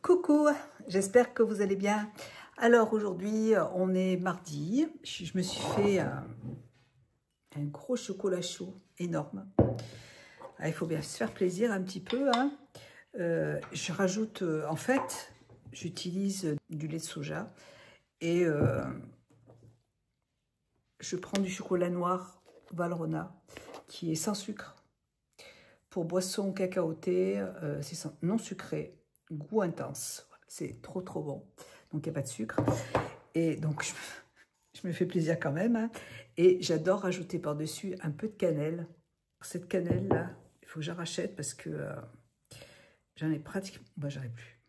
Coucou, j'espère que vous allez bien. Alors aujourd'hui, on est mardi. Je me suis fait un gros chocolat chaud énorme. Ah, il faut bien se faire plaisir un petit peu. Hein. Je rajoute, en fait, j'utilise du lait de soja et je prends du chocolat noir Valrhona qui est sans sucre. Pour boisson cacaotée, c'est non sucré, goût intense. C'est trop bon. Donc il n'y a pas de sucre. Et donc je me fais plaisir quand même. Hein. Et j'adore rajouter par-dessus un peu de cannelle. Cette cannelle là, il faut que je rachète parce que j'en ai pratiquement. Bah, j'en ai plus.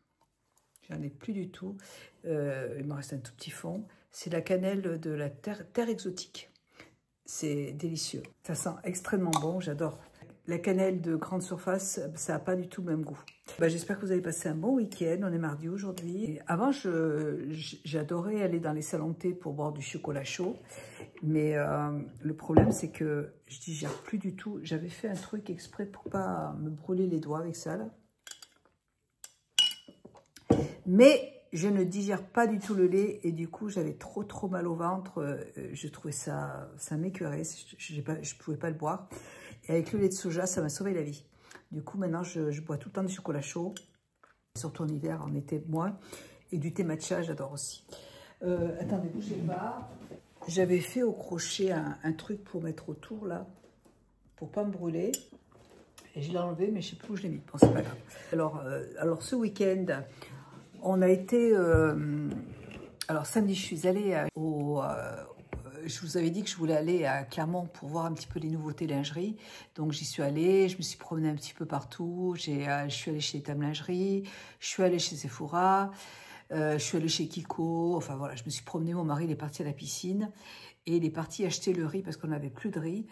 J'en ai plus du tout. Il me reste un tout petit fond. C'est la cannelle de la terre exotique. C'est délicieux. Ça sent extrêmement bon. J'adore. La cannelle de grande surface, ça n'a pas du tout le même goût. Bah, j'espère que vous avez passé un bon week-end. On est mardi aujourd'hui. Avant, j'adorais aller dans les salons de thé pour boire du chocolat chaud. Mais le problème, c'est que je digère plus du tout. J'avais fait un truc exprès pour pas me brûler les doigts avec ça. Là. Mais je ne digère pas du tout le lait. Et du coup, j'avais trop mal au ventre. Je trouvais ça m'écœurait. Je ne pouvais pas le boire. Et avec le lait de soja, ça m'a sauvé la vie. Du coup, maintenant, je bois tout le temps du chocolat chaud. Surtout en hiver, en été, moins. Et du thé matcha, j'adore aussi. Attendez, bougez pas. J'avais fait au crochet un truc pour mettre autour, là. Pour pas me brûler. Et je l'ai enlevé, mais je ne sais plus où je l'ai mis. Bon, c'est pas grave. Alors, ce week-end, on a été... alors, samedi, je suis allée je vous avais dit que je voulais aller à Clermont pour voir un petit peu les nouveautés lingerie. Donc, j'y suis allée, je me suis promenée un petit peu partout. Je suis allée chez Tam Lingerie, je suis allée chez Sephora, je suis allée chez Kiko. Enfin, voilà, je me suis promenée. Mon mari, il est parti à la piscine et il est parti acheter le riz parce qu'on n'avait plus de riz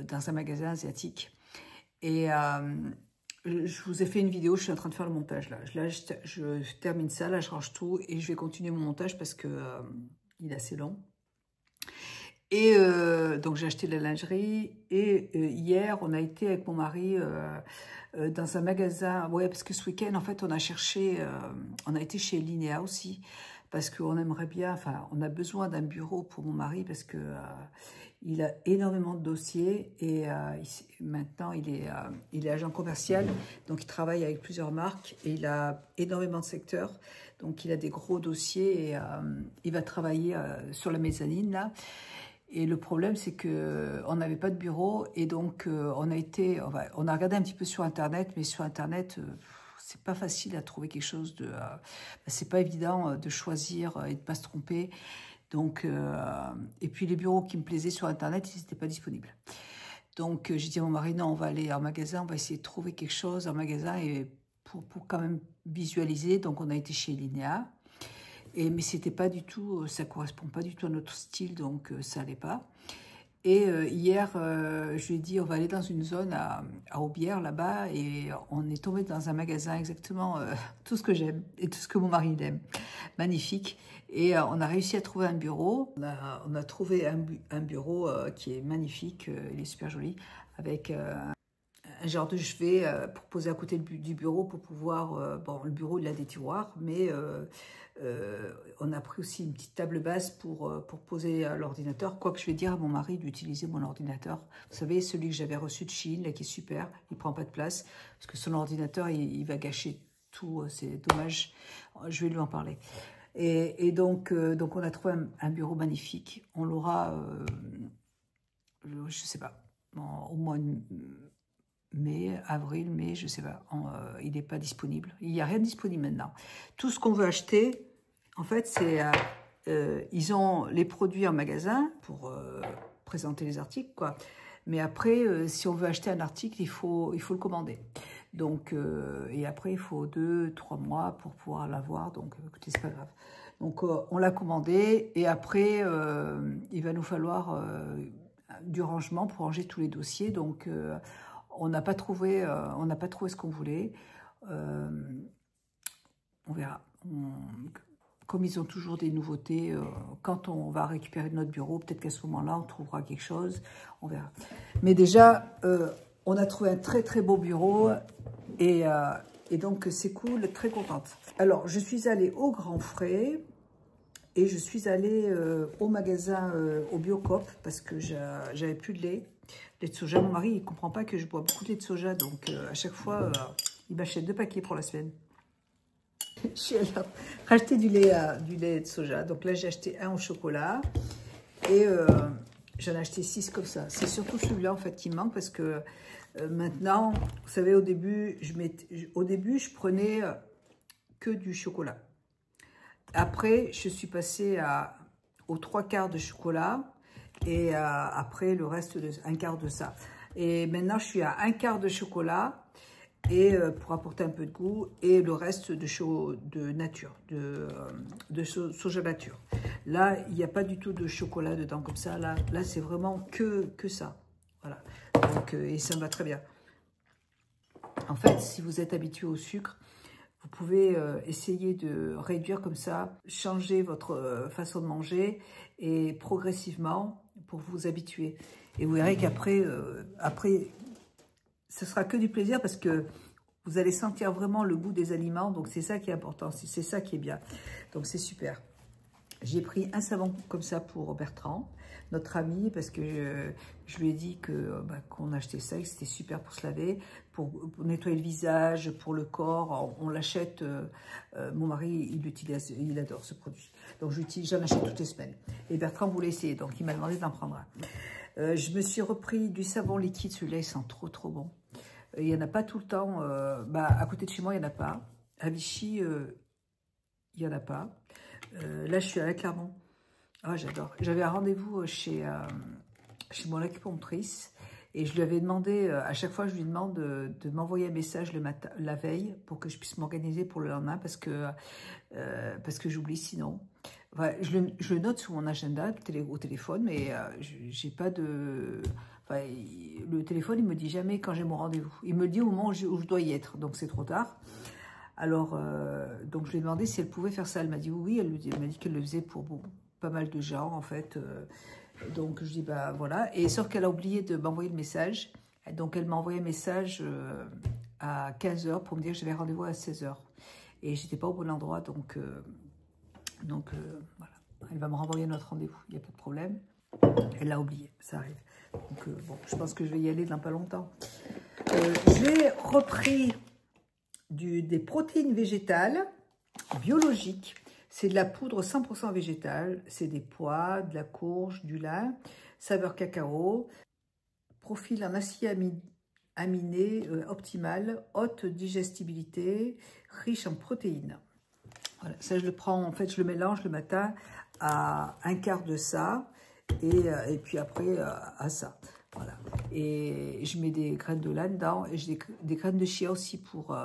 dans un magasin asiatique. Et je vous ai fait une vidéo, je suis en train de faire le montage. Là, je termine ça, là, je range tout et je vais continuer mon montage parce que il est assez long. Et donc, j'ai acheté de la lingerie. Et hier, on a été avec mon mari dans un magasin. Ouais, parce que ce week-end, en fait, on a cherché... on a été chez Linea aussi. Parce qu'on aimerait bien... Enfin, on a besoin d'un bureau pour mon mari. Parce que il a énormément de dossiers. Et maintenant, il est agent commercial. Donc, il travaille avec plusieurs marques. Et il a énormément de secteurs. Donc, il a des gros dossiers. Et il va travailler sur la mezzanine, là. Et le problème, c'est qu'on n'avait pas de bureau et donc on a regardé un petit peu sur Internet, mais sur Internet, c'est pas facile à trouver quelque chose de... c'est pas évident de choisir et de pas se tromper. Donc, et puis les bureaux qui me plaisaient sur Internet, ils n'étaient pas disponibles. Donc j'ai dit à mon mari, non, on va aller en magasin, on va essayer de trouver quelque chose en magasin et pour quand même visualiser. Donc on a été chez Linea. Mais c'était pas du tout, ça correspond pas du tout à notre style, donc ça allait pas. Et hier, je lui ai dit, on va aller dans une zone à Aubière, là-bas, et on est tombé dans un magasin exactement tout ce que j'aime et tout ce que mon mari aime. Magnifique. Et on a réussi à trouver un bureau. On a trouvé un bureau qui est magnifique, il est super joli, avec un genre de chevet pour poser à côté du bureau pour pouvoir... bon, le bureau, il a des tiroirs, mais on a pris aussi une petite table basse pour poser l'ordinateur. Quoique je vais dire à mon mari d'utiliser mon ordinateur. Vous savez, celui que j'avais reçu de Chine, là, qui est super, il ne prend pas de place, parce que son ordinateur, il va gâcher tout, c'est dommage. Je vais lui en parler. Et donc, on a trouvé un bureau magnifique. On l'aura, je ne sais pas, au mois de... avril, mai, je sais pas, il n'est pas disponible. Il n'y a rien de disponible maintenant. Tout ce qu'on veut acheter, en fait, c'est... ils ont les produits en magasin pour présenter les articles, quoi. Mais après, si on veut acheter un article, il faut le commander. Donc, et après, il faut 2-3 mois pour pouvoir l'avoir. Donc, écoutez, c'est pas grave. Donc, on l'a commandé. Et après, il va nous falloir du rangement pour ranger tous les dossiers. Donc... on n'a pas trouvé ce qu'on voulait. On verra. Comme ils ont toujours des nouveautés, quand on va récupérer notre bureau, peut-être qu'à ce moment-là, on trouvera quelque chose. On verra. Mais déjà, on a trouvé un très beau bureau et Et donc, c'est cool, très contente. Alors, je suis allée au Grand Frais et je suis allée au magasin, au Biocoop, parce que j'avais plus de lait. Lait de soja, mon mari, il ne comprend pas que je bois beaucoup de lait de soja. Donc, à chaque fois, il m'achète 2 paquets pour la semaine. Je suis allée racheter du lait de soja. Donc là, j'ai acheté un au chocolat. Et j'en ai acheté 6 comme ça. C'est surtout celui-là, en fait, qui me manque parce que maintenant, vous savez, au début, je prenais que du chocolat. Après, je suis passée aux 3/4 de chocolat et après, le reste, un quart de ça. Et maintenant, je suis à 1/4 de chocolat et pour apporter un peu de goût et le reste de nature, de soja nature. Là, il n'y a pas du tout de chocolat dedans comme ça. Là c'est vraiment que ça. Voilà. Donc, et ça me va très bien. En fait, si vous êtes habitué au sucre, vous pouvez essayer de réduire comme ça, changer votre façon de manger et progressivement pour vous habituer. Et vous verrez qu'après, ce sera que du plaisir parce que vous allez sentir vraiment le goût des aliments. Donc, c'est ça qui est important, c'est ça qui est bien. Donc, c'est super. J'ai pris un savon comme ça pour Bertrand, notre ami, parce que je lui ai dit qu'on achetait ça et que c'était super pour se laver, pour nettoyer le visage, pour le corps. On l'achète, mon mari, il adore ce produit. Donc, j'en achète toutes les semaines. Et Bertrand voulait essayer, donc il m'a demandé d'en prendre un. Je me suis repris du savon liquide, celui-là, il sent trop bon. Il n'y en a pas tout le temps, à côté de chez moi, il n'y en a pas. À Vichy, il n'y en a pas. Là, je suis à la Clermont. Ah, j'adore. J'avais un rendez-vous chez mon acupunctrice et je lui avais demandé, à chaque fois, je lui demande de m'envoyer un message le matin, la veille, pour que je puisse m'organiser pour le lendemain parce que j'oublie sinon. Enfin, je le note sur mon agenda au téléphone, mais j'ai pas de... Enfin, le téléphone, il me dit jamais quand j'ai mon rendez-vous. Il me le dit au moment où je dois y être, donc c'est trop tard. Alors, donc je lui ai demandé si elle pouvait faire ça. Elle m'a dit oui, elle m'a dit qu'elle le faisait pour pas mal de gens, en fait. Donc, je dis, bah voilà. Et sauf qu'elle a oublié de m'envoyer le message. Donc, elle m'a envoyé un message à 15 h pour me dire que j'avais rendez-vous à 16 h. Et j'étais pas au bon endroit, donc voilà. Elle va me renvoyer notre rendez-vous, il n'y a pas de problème. Elle l'a oublié, ça arrive. Donc, bon, je pense que je vais y aller dans pas longtemps. J'ai repris des protéines végétales biologiques. C'est de la poudre 100% végétale. C'est des pois, de la courge, du lin, saveur cacao, profil en acides aminés optimal, haute digestibilité, riche en protéines. Voilà, ça je le prends, en fait je le mélange le matin à 1/4 de ça et puis après à ça. Voilà. Et je mets des graines de lin dedans et j'ai des graines de chia aussi pour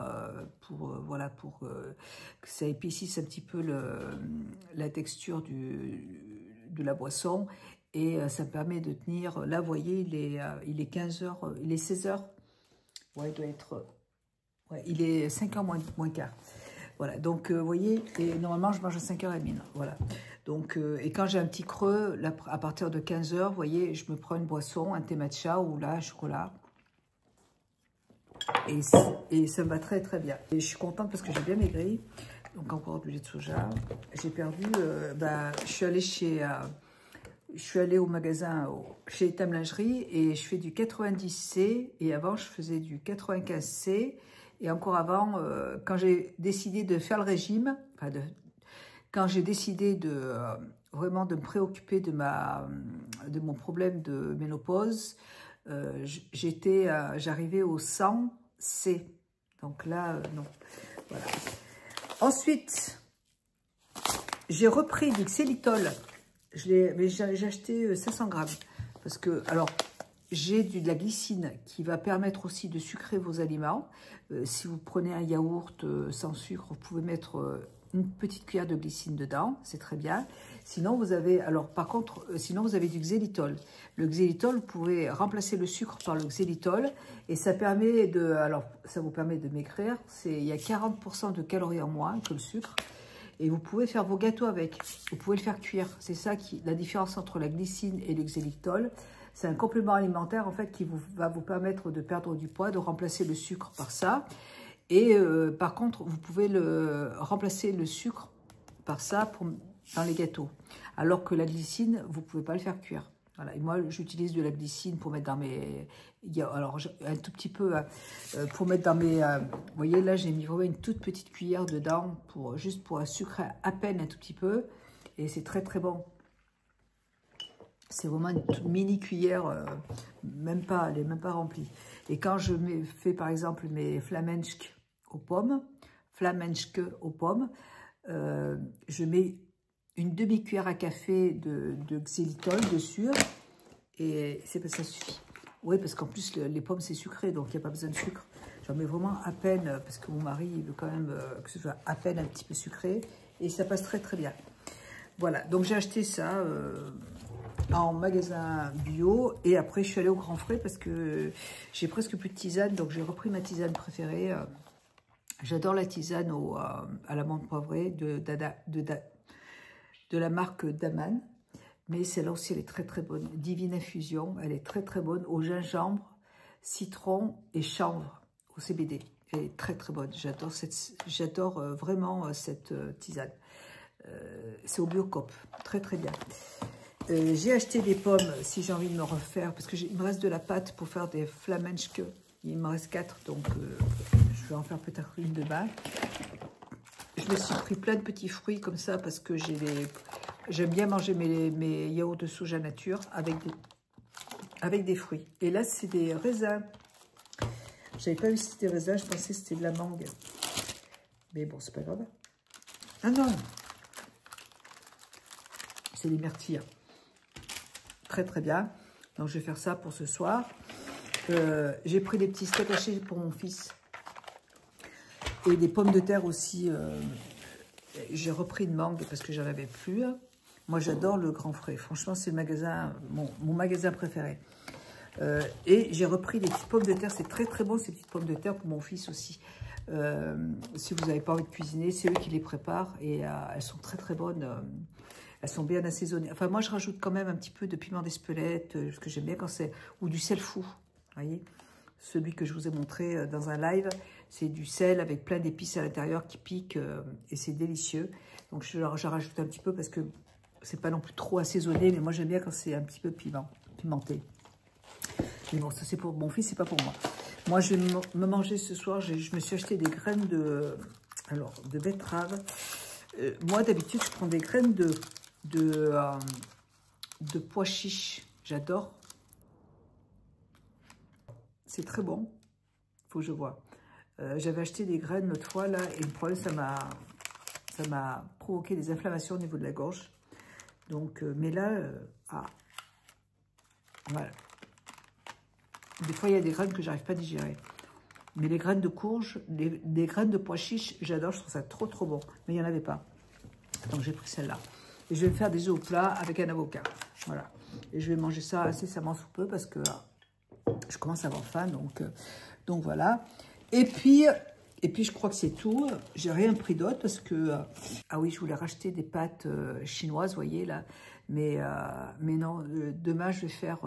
que ça épaississe un petit peu la texture de la boisson. Et ça me permet de tenir, là vous voyez, il est 15 h, il est 16 h. Ouais, il doit être, ouais, il est 5 h moins quart. Voilà, donc vous voyez, et normalement je mange à 5 h 30. Voilà. Donc, et quand j'ai un petit creux, là, à partir de 15 h, vous voyez, je me prends une boisson, un thé matcha ou là, un chocolat. Et ça me va très très bien. Et je suis contente parce que j'ai bien maigri. Donc encore du lait de soja. J'ai perdu, je suis allée au magasin chez Etam Lingerie et je fais du 90C. Et avant, je faisais du 95C. Et encore avant, quand j'ai décidé de faire le régime, enfin quand j'ai décidé vraiment de me préoccuper de mon problème de ménopause, j'arrivais au 100C. Donc là, non. Voilà. Ensuite, j'ai repris du xylitol. Mais j'ai acheté 500 grammes. Parce que, alors, j'ai de la glycine qui va permettre aussi de sucrer vos aliments. Si vous prenez un yaourt sans sucre, vous pouvez mettre une petite cuillère de glycine dedans, c'est très bien. Sinon, vous avez, alors par contre, sinon vous avez du xylitol. Le xylitol, vous pouvez remplacer le sucre par le xylitol et ça permet ça vous permet de maigrir. Il y a 40% de calories en moins que le sucre. Et vous pouvez faire vos gâteaux avec. Vous pouvez le faire cuire. C'est ça la différence entre la glycine et le xylitol. C'est un complément alimentaire en fait qui va vous permettre de perdre du poids, de remplacer le sucre par ça. Et par contre, vous pouvez remplacer le sucre par ça dans les gâteaux. Alors que la glycine, vous ne pouvez pas le faire cuire. Voilà. Et moi, j'utilise de la glycine pour mettre dans mes... Alors, un tout petit peu pour mettre dans mes... vous voyez, là, j'ai mis vraiment une toute petite cuillère dedans, juste pour sucrer à peine un tout petit peu. Et c'est très, très bon. C'est vraiment une toute mini cuillère, elle n'est même pas remplie. Et quand je fais, par exemple, mes flamenschke aux pommes, je mets une demi-cuillère à café de xylitol dessus et ça suffit. Oui, parce qu'en plus, les pommes, c'est sucré, donc il n'y a pas besoin de sucre. J'en mets vraiment à peine, parce que mon mari, il veut quand même que ce soit à peine un petit peu sucré. Et ça passe très, très bien. Voilà, donc j'ai acheté ça en magasin bio. Et après, je suis allée au Grand Frais parce que j'ai presque plus de tisane. Donc, j'ai repris ma tisane préférée. J'adore la tisane à la menthe poivrée de la marque Daman. Mais celle-là aussi, elle est très très bonne. Divine Infusion, elle est très très bonne au gingembre, citron et chanvre au CBD. Elle est très très bonne. J'adore vraiment cette tisane. C'est au Biocop, très très bien. J'ai acheté des pommes si j'ai envie de me refaire, parce qu'il me reste de la pâte pour faire des flamenschke. Il me reste 4, donc je vais en faire peut-être une demain. Je me suis pris plein de petits fruits comme ça parce que j'aime bien manger mes yaourts de soja nature avec des fruits. Et là, c'est des raisins. J'avais pas vu que c'était des raisins, je pensais que c'était de la mangue. Mais bon, c'est pas grave. Ah non, c'est des myrtilles. Très très bien. Donc je vais faire ça pour ce soir. J'ai pris des petits steaks hachés pour mon fils. Et des pommes de terre aussi. J'ai repris une mangue parce que j'en avais plus. Moi, j'adore le Grand Frais. Franchement, c'est le magasin, mon magasin préféré. Et j'ai repris des petites pommes de terre. C'est très, très bon, ces petites pommes de terre pour mon fils aussi. Si vous n'avez pas envie de cuisiner, c'est eux qui les préparent. Et elles sont très, très bonnes. Elles sont bien assaisonnées. Enfin, moi, je rajoute quand même un petit peu de piment d'Espelette, parce que j'aime bien quand c'est... Ou du sel fou, vous voyez. Celui que je vous ai montré dans un live, c'est du sel avec plein d'épices à l'intérieur qui piquent et c'est délicieux. Donc j'en rajoute un petit peu parce que c'est pas non plus trop assaisonné, mais moi j'aime bien quand c'est un petit peu pimenté. Mais bon, ça c'est pour mon fils, c'est pas pour moi. Moi je vais me manger ce soir, je me suis acheté des graines de betterave. Moi d'habitude je prends des graines de pois chiches, j'adore. C'est très bon, faut que je vois. J'avais acheté des graines l'autre fois, là, et le problème, ça m'a provoqué des inflammations au niveau de la gorge. Donc, mais là, voilà. Des fois, il y a des graines que j'arrive pas à digérer. Mais les graines de courge, des graines de pois chiches, j'adore, je trouve ça trop, trop bon. Mais il n'y en avait pas. Donc, j'ai pris celle-là. Et je vais me faire des œufs au plat avec un avocat. Voilà. Et je vais manger ça incessamment sous peu parce que... je commence à avoir faim, donc voilà. Et puis, je crois que c'est tout. J'ai rien pris d'autre parce que... ah oui, je voulais racheter des pâtes chinoises, vous voyez, là. Mais non, demain, je vais faire...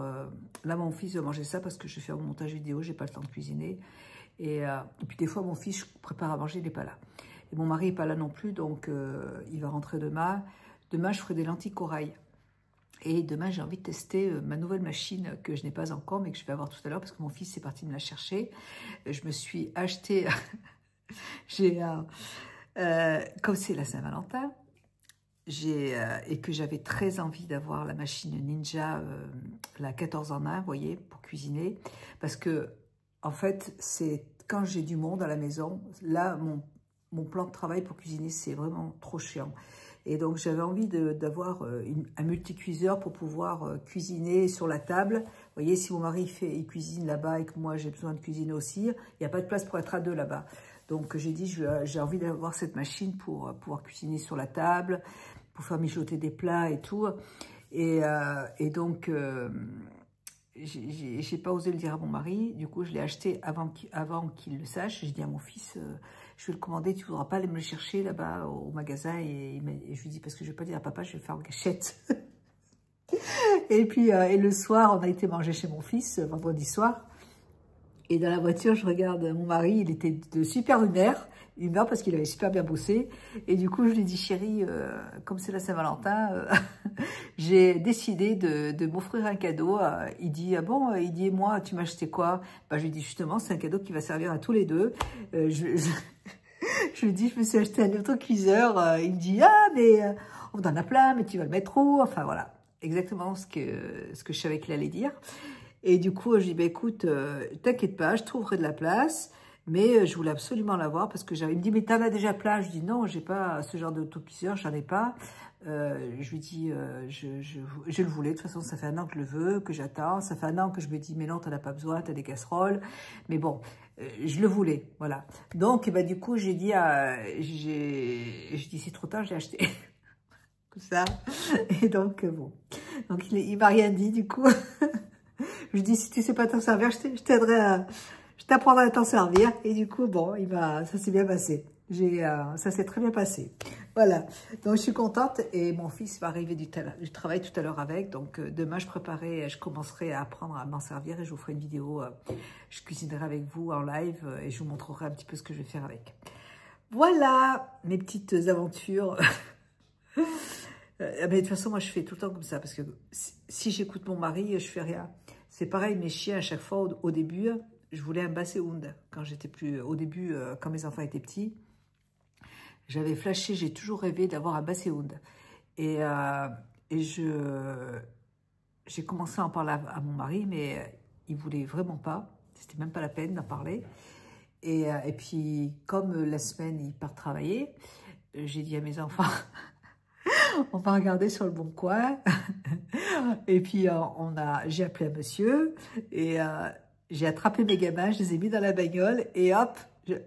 là, mon fils va manger ça parce que je vais faire mon montage vidéo. J'ai pas le temps de cuisiner. Et puis, des fois, mon fils, je prépare à manger, il n'est pas là. Et mon mari n'est pas là non plus, donc il va rentrer demain. Demain, je ferai des lentilles corail. Et demain, j'ai envie de tester ma nouvelle machine que je n'ai pas encore, mais que je vais avoir tout à l'heure parce que mon fils est parti me la chercher. Je me suis acheté, comme c'est la Saint-Valentin, et que j'avais très envie d'avoir la machine Ninja, la 14 en 1, vous voyez, pour cuisiner. Parce que, en fait, c'est quand j'ai du monde à la maison, là, mon plan de travail pour cuisiner, c'est vraiment trop chiant. Et donc, j'avais envie d'avoir un multicuiseur pour pouvoir cuisiner sur la table. Vous voyez, si mon mari il cuisine là-bas et que moi, j'ai besoin de cuisiner aussi, il n'y a pas de place pour être à deux là-bas. Donc, j'ai dit, j'ai envie d'avoir cette machine pour pouvoir cuisiner sur la table, pour faire mijoter des plats et tout. Et donc, j'ai pas osé le dire à mon mari. Du coup, je l'ai acheté avant qu'il le sache. J'ai dit à mon fils... je vais le commander, tu ne voudras pas aller me le chercher là-bas au magasin. Et je lui dis, parce que je ne vais pas dire à papa, je vais faire en cachette. Et puis, et le soir, on a été manger chez mon fils, vendredi soir. Et dans la voiture, je regarde mon mari, il était de super humeur parce qu'il avait super bien bossé. Et du coup, je lui ai dit, chérie, comme c'est la Saint-Valentin, j'ai décidé de m'offrir un cadeau. Il dit, ah bon, il dit, et moi, tu m'as acheté quoi? Bah, je lui ai dit, justement, c'est un cadeau qui va servir à tous les deux. Je lui ai dit, je me suis acheté un autocuiseur. Il me dit, ah, mais on en a plein, mais tu vas le mettre où? Enfin, voilà, exactement ce que je savais qu'il allait dire. Et du coup, je dis, bah, écoute, t'inquiète pas, je trouverai de la place, mais je voulais absolument l'avoir parce que j'avais, il me dit, mais t'en as déjà plein. Je dis, non, j'ai pas ce genre d'autocuiseur, j'en ai pas. Je lui dis, je le voulais, de toute façon, ça fait un an que je le veux, que j'attends, ça fait un an que je me dis, mais non, t'en as pas besoin, t'as des casseroles, mais bon, je le voulais, voilà. Donc, bah, du coup, j'ai dit, c'est trop tard, j'ai acheté. Comme ça, et donc, bon, donc il m'a rien dit, du coup. Je lui dis, si tu sais pas t'en servir, je t'aiderai je t'apprendrai à t'en servir. Et du coup, bon, ça s'est bien passé. Ça s'est très bien passé. Voilà. Donc, je suis contente. Et mon fils va arriver du travail tout à l'heure avec. Donc, demain, je commencerai à apprendre à m'en servir et je vous ferai une vidéo. Je cuisinerai avec vous en live et je vous montrerai un petit peu ce que je vais faire avec. Voilà mes petites aventures. Mais de toute façon, moi, je fais tout le temps comme ça parce que si j'écoute mon mari, je fais rien. C'est pareil, mes chiens, à chaque fois, au début, je voulais un basset-hound. Au début, quand mes enfants étaient petits, j'avais flashé, j'ai toujours rêvé d'avoir un basset-hound. Et j'ai commencé à en parler à mon mari, mais il voulait vraiment pas. C'était même pas la peine d'en parler. Et puis, comme la semaine, il part travailler, j'ai dit à mes enfants... On va regarder sur le bon coin. Et puis, j'ai appelé un monsieur et j'ai attrapé mes gamins, je les ai mis dans la bagnole et hop,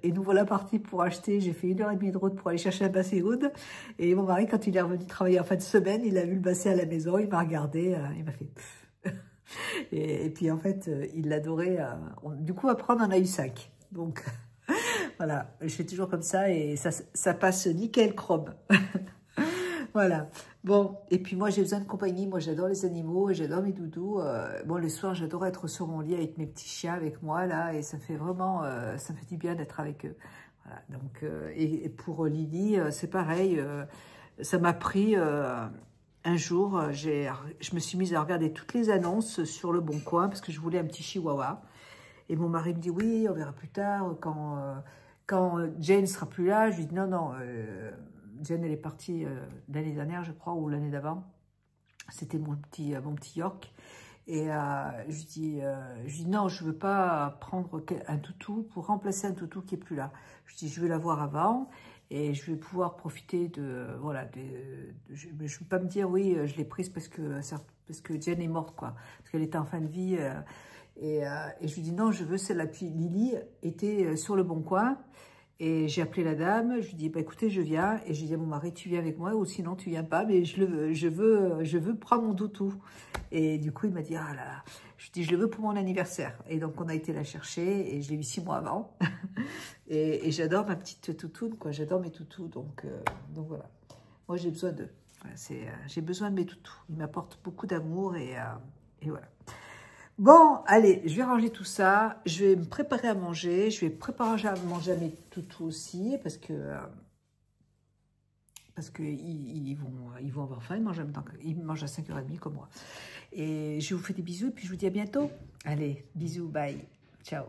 et nous voilà partis pour acheter. J'ai fait 1h30 de route pour aller chercher un basset-hound. Et mon mari, quand il est revenu travailler en fin de semaine, il a vu le basset à la maison, il m'a regardé, il m'a fait pff. Et puis, en fait, il l'adorait. Du coup, après, on en a eu 5. Donc, voilà, je fais toujours comme ça et ça passe nickel chrome. Voilà. Bon, et puis moi, j'ai besoin de compagnie. Moi, j'adore les animaux et j'adore mes doudous. Bon, le soir, j'adore être sur mon lit avec mes petits chiens avec moi, là. Et ça fait vraiment, ça me fait du bien d'être avec eux. Voilà. Donc, et pour Lily, c'est pareil. Ça m'a pris un jour, je me suis mise à regarder toutes les annonces sur Le Bon Coin parce que je voulais un petit chihuahua. Et mon mari me dit, oui, on verra plus tard quand Jane sera plus là. Je lui dis, non, Jane, elle est partie l'année dernière, je crois, ou l'année d'avant. C'était mon petit York. Et je lui dis, non, je ne veux pas prendre un toutou pour remplacer un toutou qui n'est plus là. Je dis, je veux l'avoir avant et je vais pouvoir profiter de... Voilà, je ne veux pas me dire, oui, je l'ai prise parce que Jane est morte, quoi. Parce qu'elle était en fin de vie. Et je lui dis, non, je veux celle-là. Puis Lily était sur Le Bon Coin. Et j'ai appelé la dame, je lui dis, bah, écoutez, je viens. Et j'ai dit à mon mari, tu viens avec moi ou sinon tu viens pas, mais je veux prendre mon toutou. Et du coup, il m'a dit, ah là là, je lui dis, je le veux pour mon anniversaire. Et donc, on a été la chercher et je l'ai eu 6 mois avant. et j'adore ma petite toutoune, quoi. J'adore mes toutous, donc voilà. Moi, j'ai besoin d'eux. Voilà, j'ai besoin de mes toutous. Ils m'apportent beaucoup d'amour et voilà. Bon, allez, je vais ranger tout ça. Je vais me préparer à manger. Je vais préparer à manger à mes toutous aussi parce que ils vont avoir faim. Ils mangent à 5h30 comme moi. Et je vous fais des bisous et puis je vous dis à bientôt. Allez, bisous, bye, ciao.